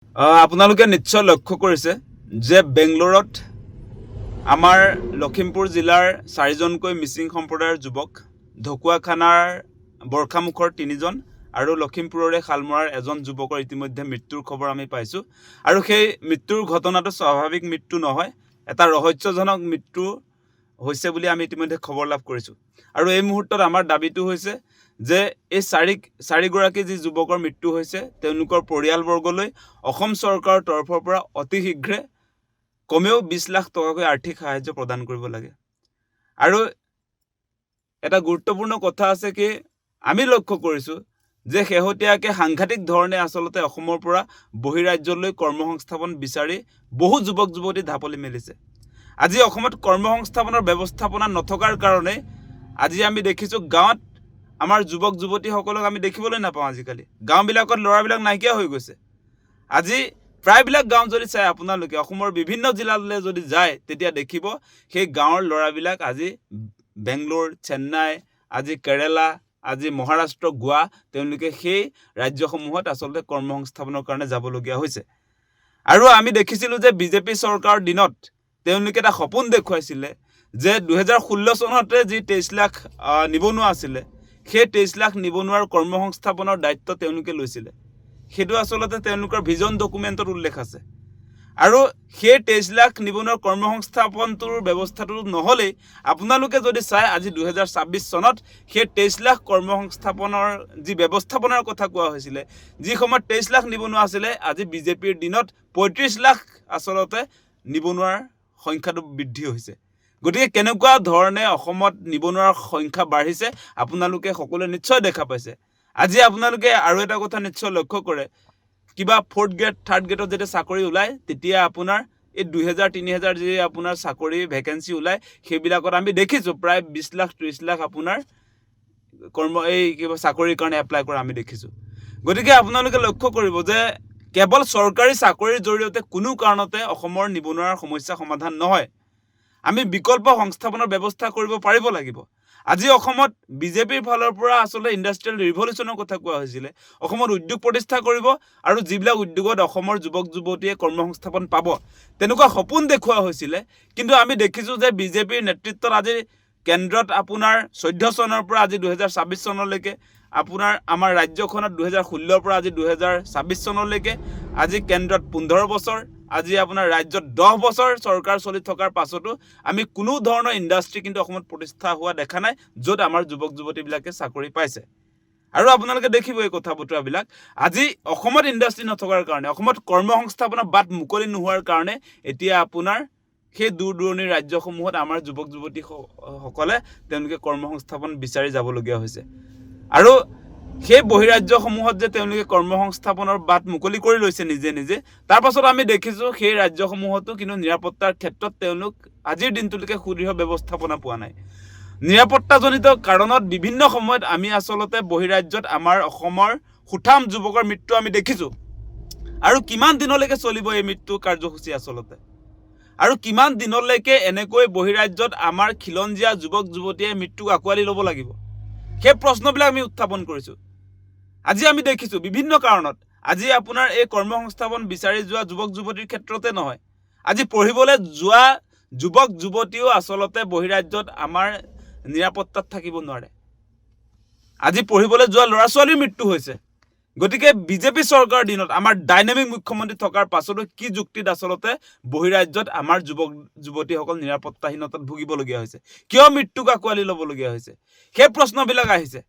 আপোনালোকে নিশ্চয় লক্ষ্য কৰিছে যে বেংগলোৰত আমাৰ লখিমপুৰ জিলাৰ 4জনকৈ মিচিং সম্প্ৰদায়ৰ যুৱক, ঢকুৱাখানাৰ বৰখামুখৰ 3জন আৰু লখিমপুৰৰে শালমৰাৰ এজন যুৱকৰ ইতিমধ্যে মৃত্যুৰ খবৰ আমি পাইছোঁ। আৰু সেই মৃত্যুৰ ঘটনাটো স্বাভাৱিক মৃত্যু নহয়, এটা ৰহস্যজনক মৃত্যু হৈছে বুলি আমি ইতিমধ্যে খবৰ লাভ কৰিছোঁ। আৰু এই মুহূৰ্তত আমাৰ দাবীটো হৈছে যে এই চাৰিগৰাকী যি যুৱকৰ মৃত্যু হৈছে তেওঁলোকৰ পৰিয়ালবৰ্গলৈ অসম চৰকাৰৰ তৰফৰ পৰা অতি শীঘ্ৰে কমেও 20 লাখ টকাকৈ আৰ্থিক সাহায্য প্ৰদান কৰিব লাগে। আৰু এটা গুৰুত্বপূৰ্ণ কথা আছে কি আমি লক্ষ্য কৰিছোঁ যে শেহতীয়াকৈ সাংঘাতিক ধৰণে আচলতে অসমৰ পৰা বহিৰাজ্যলৈ কৰ্মসংস্থাপন বিচাৰি বহু যুৱক যুৱতী ঢাপলি মেলিছে। আজি অসমত কৰ্মসংস্থাপনৰ ব্যৱস্থাপনা নথকাৰ কাৰণে আজি আমি দেখিছোঁ গাঁৱত আমাৰ যুৱক যুৱতীসকলক আমি দেখিবলৈ নাপাওঁ। আজিকালি গাঁওবিলাকত ল'ৰাবিলাক নাইকিয়া হৈ গৈছে। আজি প্ৰায়বিলাক গাঁও যদি চাই আপোনালোকে অসমৰ বিভিন্ন জিলালৈ যদি যায় তেতিয়া দেখিব সেই গাঁৱৰ ল'ৰাবিলাক আজি বেংগলোৰ, চেন্নাই, আজি কেৰেলা, আজি মহাৰাষ্ট্ৰ, গোৱা তেওঁলোকে সেই ৰাজ্যসমূহত আচলতে কৰ্মসংস্থাপনৰ কাৰণে যাবলগীয়া হৈছে। আৰু আমি দেখিছিলোঁ যে বিজেপি চৰকাৰৰ দিনত তেওঁলোকে এটা সপোন দেখুৱাইছিলে যে 2016 চনতে যি 23 লাখ নিবনুৱা আছিলে সেই 23 লাখ নিবনুৱাৰ কৰ্মসংস্থাপনৰ দায়িত্ব তেওঁলোকে লৈছিলে। সেইটো আচলতে তেওঁলোকৰ ভিজন ডকুমেণ্টত উল্লেখ আছে। আৰু সেই 23 লাখ নিবনুৱাৰ কৰ্মসংস্থাপনটোৰ ব্যৱস্থাটো নহ'লেই আপোনালোকে যদি চাই আজি 2026 চনত সেই 23 লাখ কৰ্মসংস্থাপনৰ যি ব্যৱস্থাপনাৰ কথা কোৱা হৈছিলে, যি সময়ত 23 লাখ নিবনুৱা আছিলে, আজি বিজেপিৰ দিনত 35 লাখ আচলতে নিবনুৱাৰ সংখ্যাটো বৃদ্ধি হৈছে। গতিকে কেনেকুৱা ধৰণে অসমত নিবনুৱাৰ সংখ্যা বাঢ়িছে আপোনালোকে সকলোৱে নিশ্চয় দেখা পাইছে। আজি আপোনালোকে আৰু এটা কথা নিশ্চয় লক্ষ্য কৰে, কিবা 4th গ্ৰেড 3rd গ্ৰেডত যেতিয়া চাকৰি ওলায় তেতিয়া আপোনাৰ এই 2000-3000 যি আপোনাৰ চাকৰি ভেকেঞ্চি ওলায় সেইবিলাকত আমি দেখিছোঁ প্ৰায় 20 লাখ 30 লাখ আপোনাৰ কিবা চাকৰিৰ কাৰণে এপ্লাই কৰা আমি দেখিছোঁ। গতিকে আপোনালোকে লক্ষ্য কৰিব যে কেৱল চৰকাৰী চাকৰিৰ জৰিয়তে কোনো কাৰণতে অসমৰ নিবনুৱাৰ সমস্যা সমাধান নহয়। আমি বিকল্প সংস্থাপনৰ ব্যৱস্থা কৰিব পাৰিব লাগিব। আজি অসমত বিজেপিৰ ফালৰ পৰা আচলতে ইণ্ডাষ্ট্ৰিয়েল ৰিভলিউচনৰ কথা কোৱা হৈছিলে। অসমত উদ্যোগ প্ৰতিষ্ঠা কৰিব আৰু যিবিলাক উদ্যোগত অসমৰ যুৱক যুৱতীয়ে কৰ্মসংস্থাপন পাব তেনেকুৱা সপোন দেখুওৱা হৈছিলে। কিন্তু আমি দেখিছোঁ যে বিজেপিৰ নেতৃত্বত আজি কেন্দ্ৰত আপোনাৰ 14 চনৰ পৰা আজি 2026 চনলৈকে আপোনাৰ আমাৰ ৰাজ্যখনত 2016 পৰা আজি 2026 চনলৈকে আজি কেন্দ্ৰত 15 বছৰ, আজি আপোনাৰ ৰাজ্যত 10 বছৰ চৰকাৰ চলি থকাৰ পাছতো আমি কোনো ধৰণৰ ইণ্ডাষ্ট্ৰি কিন্তু অসমত প্ৰতিষ্ঠা হোৱা দেখা নাই য'ত আমাৰ যুৱক যুৱতীবিলাকে চাকৰি পাইছে। আৰু আপোনালোকে দেখিব এই কথা বতৰাবিলাক আজি অসমত ইণ্ডাষ্ট্ৰি নথকাৰ কাৰণে, অসমত কৰ্মসংস্থাপনৰ বাট মুকলি নোহোৱাৰ কাৰণে এতিয়া আপোনাৰ সেই দূৰ দূৰণিৰ ৰাজ্যসমূহত আমাৰ যুৱক যুৱতীসকলে তেওঁলোকে কৰ্মসংস্থাপন বিচাৰি যাবলগীয়া হৈছে। আৰু সেই বহিৰাজ্যসমূহত যে তেওঁলোকে কৰ্মসংস্থাপনৰ বাট মুকলি কৰি লৈছে নিজে নিজে, তাৰ পাছত আমি দেখিছোঁ সেই ৰাজ্যসমূহতো কিন্তু নিৰাপত্তাৰ ক্ষেত্ৰত তেওঁলোক আজিৰ দিনটোলৈকে সুদৃঢ় ব্যৱস্থাপনা পোৱা নাই। নিৰাপত্তাজনিত কাৰণত বিভিন্ন সময়ত আমি আচলতে বহিৰাজ্যত আমাৰ অসমৰ সুঠাম যুৱকৰ মৃত্যু আমি দেখিছোঁ। আৰু কিমান দিনলৈকে চলিব এই মৃত্যু কাৰ্যসূচী আচলতে? আৰু কিমান দিনলৈকে এনেকৈ বহিৰাজ্যত আমাৰ খিলঞ্জীয়া যুৱক যুৱতীয়ে মৃত্যুক আঁকোৱালি ল'ব লাগিব? সেই প্ৰশ্নবিলাক আমি উত্থাপন কৰিছোঁ। আজি আমি দেখিছোঁ বিভিন্ন কাৰণত আজি আপোনাৰ এই কৰ্মসংস্থাপন বিচাৰি যোৱা যুৱক যুৱতীৰ ক্ষেত্ৰতে নহয়, আজি পঢ়িবলৈ যোৱা যুৱক যুৱতীও আচলতে বহিৰাজ্যত আমাৰ নিৰাপত্তাত থাকিব নোৱাৰে। আজি পঢ়িবলৈ যোৱা ল'ৰা ছোৱালীৰ মৃত্যু হৈছে। গতিকে বিজেপি চৰকাৰৰ দিনত আমাৰ ডাইনামিক মুখ্যমন্ত্ৰী থকাৰ পাছতো কি যুক্তিত আচলতে বহিৰাজ্যত আমাৰ যুৱক যুৱতীসকল নিৰাপত্তাহীনতাত ভুগিবলগীয়া হৈছে? কিয় মৃত্যুক আঁকোৱালি ল'বলগীয়া হৈছে? সেই প্ৰশ্নবিলাক আহিছে।